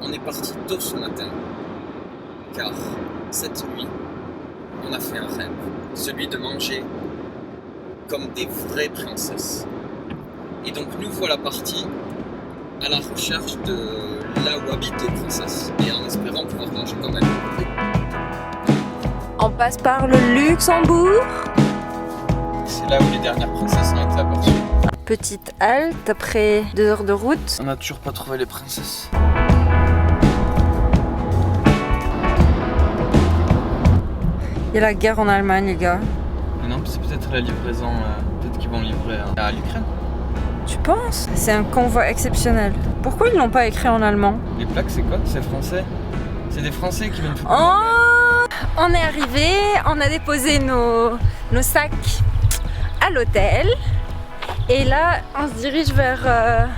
on est parti tôt ce matin, car cette nuit, on a fait un rêve, celui de manger comme des vraies princesses. Et donc nous voilà partis à la recherche de là où habitent les princesses, et en espérant pouvoir manger comme elles. On passe par le Luxembourg. C'est là où les dernières princesses ont été aperçues. Petite halte après 2 heures de route. On n'a toujours pas trouvé les princesses. Il y a la guerre en Allemagne, les gars. Mais non, c'est peut-être la livraison, peut-être qu'ils vont livrer à l'Ukraine. Tu penses? C'est un convoi exceptionnel. Pourquoi ils l'ont pas écrit en allemand? Les plaques, c'est quoi? C'est français? C'est des Français qui viennent tout. Oh, on est arrivé, on a déposé nos sacs à l'hôtel. Et là, on se dirige vers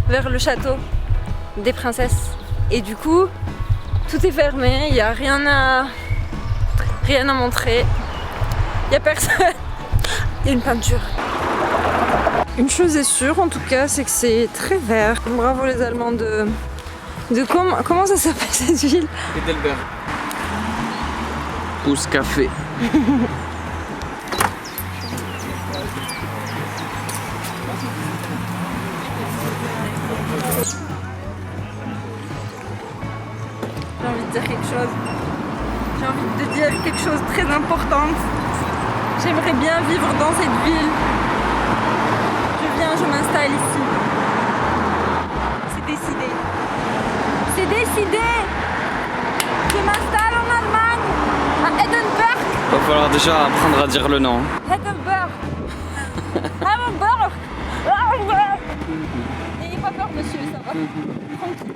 le château des princesses. Et du coup, tout est fermé, il n'y a rien à montrer. Il n'y a personne. Il y a une peinture. Une chose est sûre, en tout cas, c'est que c'est très vert. Bravo les Allemands de comment ça s'appelle cette ville? Heidelberg. Pousse café. J'ai envie de dire quelque chose. J'ai envie de dire quelque chose de très important. J'aimerais bien vivre dans cette ville. Je viens, je m'installe ici. C'est décidé. C'est décidé. Je m'installe en Allemagne, à Edinburgh. Va falloir déjà apprendre à dire le nom. Edinburgh. Edinburgh. Edinburgh. N'ayez pas peur, monsieur, ça va. Tranquille.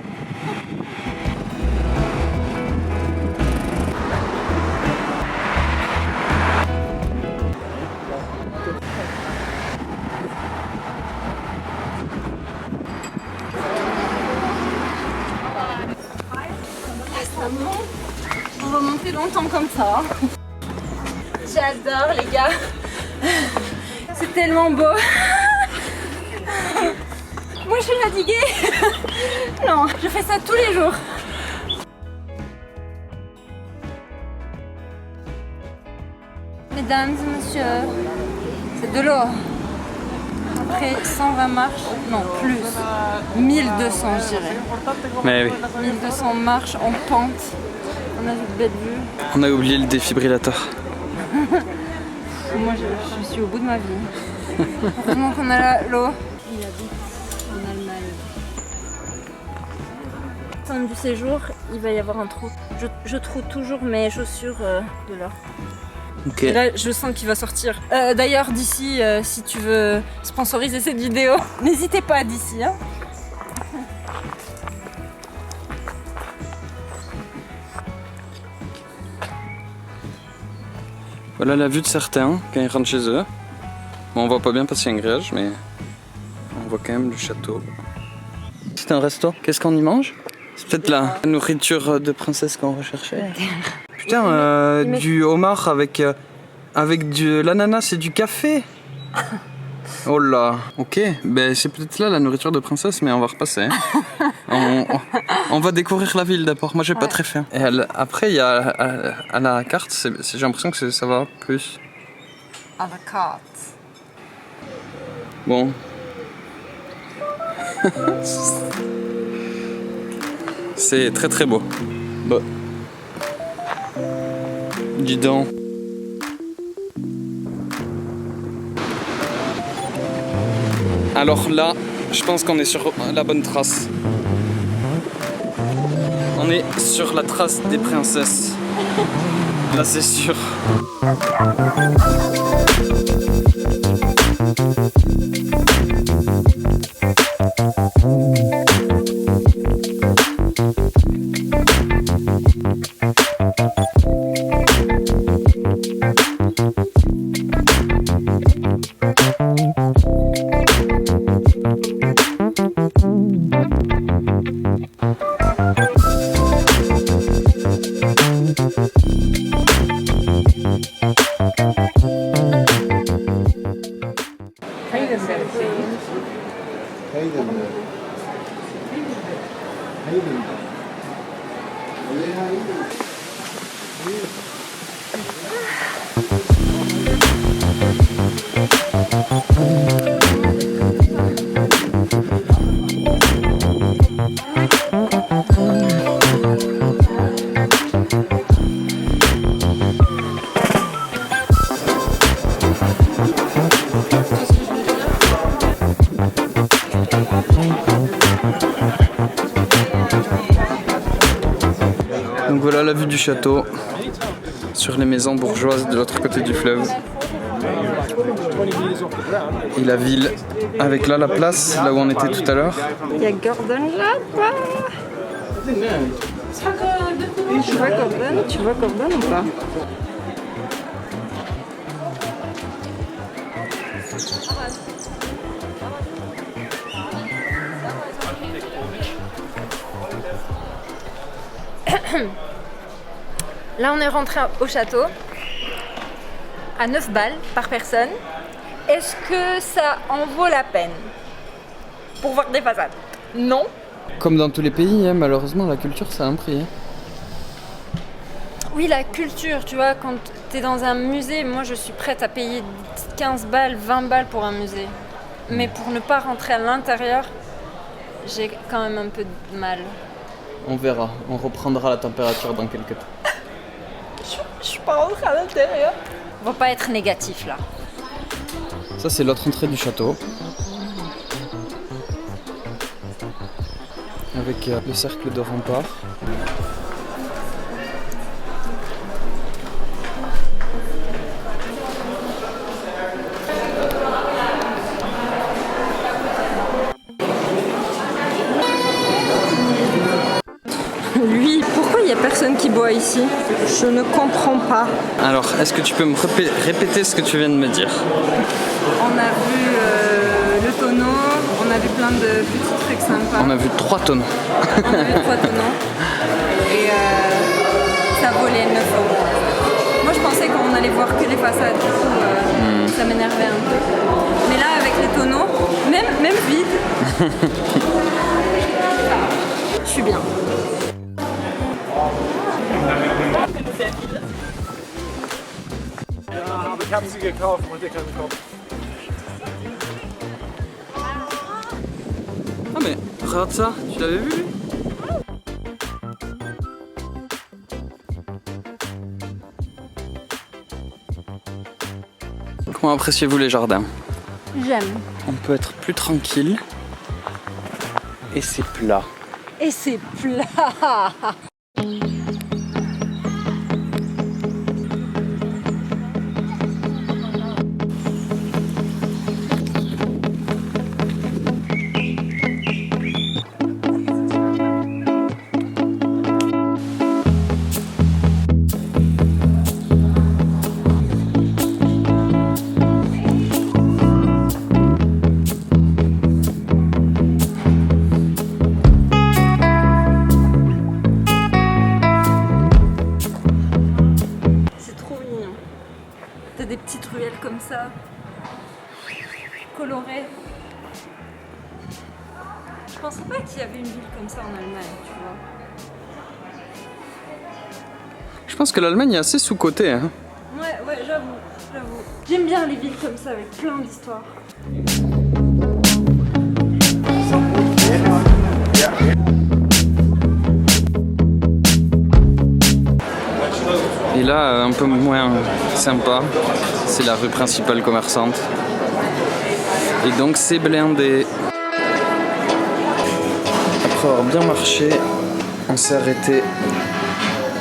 On va monter longtemps comme ça. J'adore les gars. C'est tellement beau. Moi je suis fatiguée. Non, je fais ça tous les jours. Mesdames et messieurs, c'est de l'eau. Après 120 marches, non plus, 1200 je dirais. Mais oui. 1200 marches en pente. On a vu de belles vues. On a oublié le défibrillateur. Moi je suis au bout de ma vie. Heureusement qu'on a l'eau. Il habite en Allemagne. Fin du séjour, il va y avoir un trou. Je trouve toujours mes chaussures de là. Ok. Et là, je sens qu'il va sortir. D'ailleurs, d'ici, si tu veux sponsoriser cette vidéo, n'hésitez pas d'ici. Hein. Voilà la vue de certains quand ils rentrent chez eux. Bon, on voit pas bien parce qu'il y a un grillage, mais on voit quand même le château. C'est un resto. Qu'est-ce qu'on y mange? C'est peut-être la nourriture de princesse qu'on recherchait. Putain, du homard avec de l'ananas et du café. Oh là. Ok, ben c'est peut-être là la nourriture de princesse, mais on va repasser. Hein. On va découvrir la ville d'abord. Moi j'ai pas très faim. Et après il y a à la carte, j'ai l'impression que ça va plus. À la carte. Bon. C'est très très beau. Bah. Dis donc. Alors là, je pense qu'on est sur la bonne trace. On est sur la trace des princesses. Là c'est sûr. Donc voilà la vue du château sur les maisons bourgeoises de l'autre côté du fleuve. Et la ville avec là la place, là où on était tout à l'heure. Il y a Gordon là-bas. Tu vois Gordon ou pas? Là on est rentré au château à 9 balles par personne. Est-ce que ça en vaut la peine pour voir des façades? Non. Comme dans tous les pays, hein, malheureusement la culture ça a un prix. Hein. Oui, la culture, tu vois, quand t'es dans un musée, moi je suis prête à payer 15 balles, 20 balles pour un musée. Mais pour ne pas rentrer à l'intérieur, j'ai quand même un peu de mal. On verra, on reprendra la température dans quelques temps. Je suis pas rentrée à l'intérieur. On va pas être négatif là. Ça c'est l'autre entrée du château. Avec le cercle de rempart. Lui, pourquoi il n'y a personne qui boit ici? Je ne comprends pas. Alors, est-ce que tu peux me répéter ce que tu viens de me dire? On a vu le tonneau, on a vu plein de petits trucs sympas. On a vu 3 tonneaux. On a vu 3 tonneaux. Et ça volait 9 €. Moi je pensais qu'on allait voir que les façades, du coup ça m'énervait un peu. Mais là avec les tonneaux, même vide, je suis bien. Ich habe sie gekauft und ich kann kaufen. Ah mais regarde ça, tu l'avais vu lui? Comment appréciez-vous les jardins? J'aime. On peut être plus tranquille et c'est plat. Et c'est plat. T'as des petites ruelles comme ça, colorées. Je pensais pas qu'il y avait une ville comme ça en Allemagne, tu vois. Je pense que l'Allemagne est assez sous-cotée. Hein. Ouais, j'avoue. J'aime bien les villes comme ça avec plein d'histoires. Et là, un peu moins sympa, c'est la rue principale commerçante. Et donc c'est blindé. Après avoir bien marché, on s'est arrêté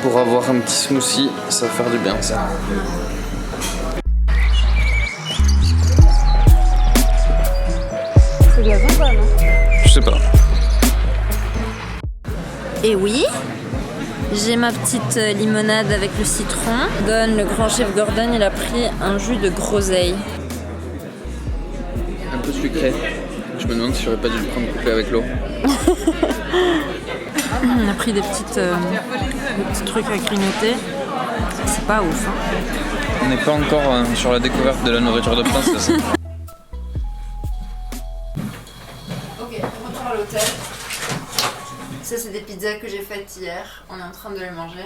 pour avoir un petit smoothie. Ça va faire du bien ça. C'est de la sympa, non? Je sais pas. Et oui, j'ai ma petite limonade avec le citron. Le grand chef Gordon, il a pris un jus de groseille. Un peu sucré. Je me demande si j'aurais pas dû le prendre coupé avec l'eau. On a pris des petits trucs à grignoter. C'est pas ouf. Hein. On n'est pas encore sur la découverte de la nourriture de princesse. Ok, retour à l'hôtel. Ça, c'est des pizzas que j'ai faites hier. On est en train de les manger.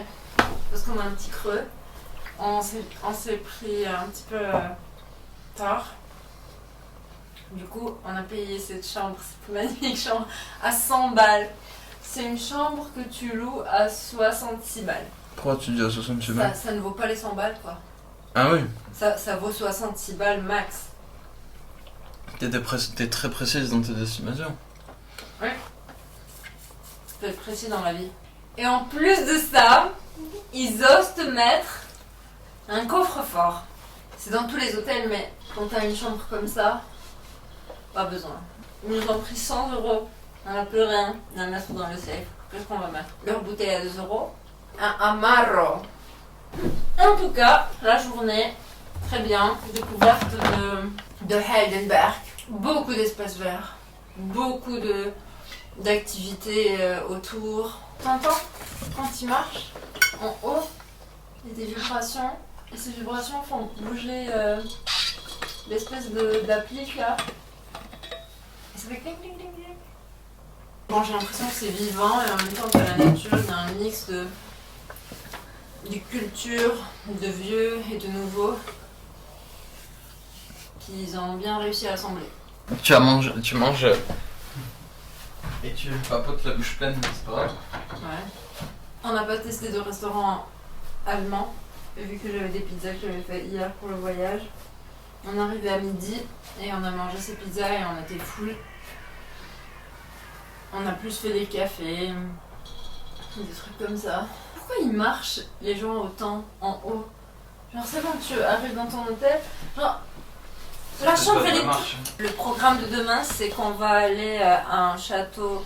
Parce qu'on a un petit creux. On s'est pris un petit peu tard. Du coup, on a payé cette chambre, cette magnifique chambre, à 100 balles. C'est une chambre que tu loues à 66 balles. Pourquoi tu dis à 66 balles? Ça ne vaut pas les 100 balles, quoi. Ah oui. Ça vaut 66 balles max. T'es très précise dans tes estimations. Oui. Faut être précis dans la vie. Et en plus de ça, ils osent te mettre un coffre-fort. C'est dans tous les hôtels, mais quand t'as une chambre comme ça, pas besoin. Ils nous ont pris 100 €. On n'a plus rien à mettre dans le safe. Qu'est-ce qu'on va mettre? Leur bouteille à 2 €. Un Amaro. En tout cas, la journée, très bien. Découverte de Heidelberg. Beaucoup d'espaces verts. Beaucoup d'activités autour. T'entends quand il marche en haut, il y a des vibrations. Et ces vibrations font bouger l'espèce d'applique là. Et ça fait cling cling cling cling. Bon, j'ai l'impression que c'est vivant et en même temps que la nature, il y a un mix de culture, de vieux et de nouveau qu'ils ont bien réussi à assembler. Tu manges et tu papotes la bouche pleine, c'est pas grave. Ouais. On n'a pas testé de restaurant allemand, vu que j'avais des pizzas que j'avais fait hier pour le voyage. On est arrivé à midi et on a mangé ces pizzas et on était full. On a plus fait des cafés, des trucs comme ça. Pourquoi ils marchent les gens autant en haut? Genre c'est bon, tu arrives dans ton hôtel, genre la chambre elle est... Le programme de demain c'est qu'on va aller à un château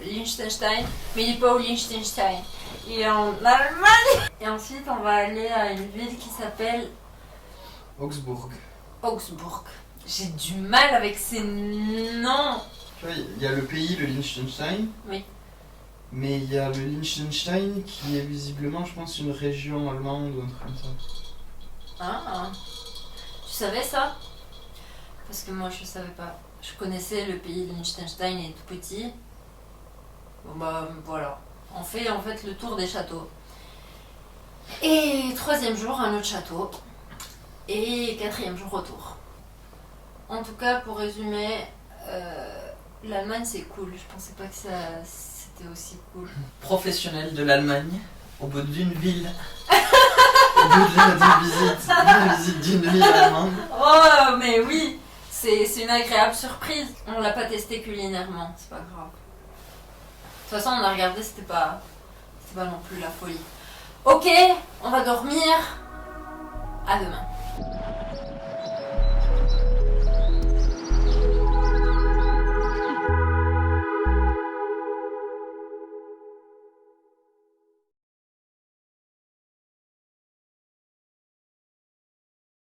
Liechtenstein, mais il n'est pas au Liechtenstein, il est en Allemagne. Et ensuite on va aller à une ville qui s'appelle Augsbourg. Augsbourg. J'ai du mal avec ces noms. Tu vois, il y a le pays, le Liechtenstein. Oui. Mais il y a le Liechtenstein qui est visiblement, je pense, une région allemande ou un truc comme ça. Ah, tu savais ça? Parce que moi je savais pas. Je connaissais le pays de Liechtenstein, il est tout petit. Bon bah voilà. On fait en fait le tour des châteaux. Et 3e jour, un autre château. Et 4e jour, retour. En tout cas, pour résumer, l'Allemagne c'est cool. Je pensais pas que c'était aussi cool. Professionnel de l'Allemagne, au bout d'une ville. Au bout d'une visite d'une ville allemande. Oh, mais oui! C'est une agréable surprise. On l'a pas testé culinairement, c'est pas grave. De toute façon, on a regardé, c'était pas non plus la folie. Ok, on va dormir. À demain.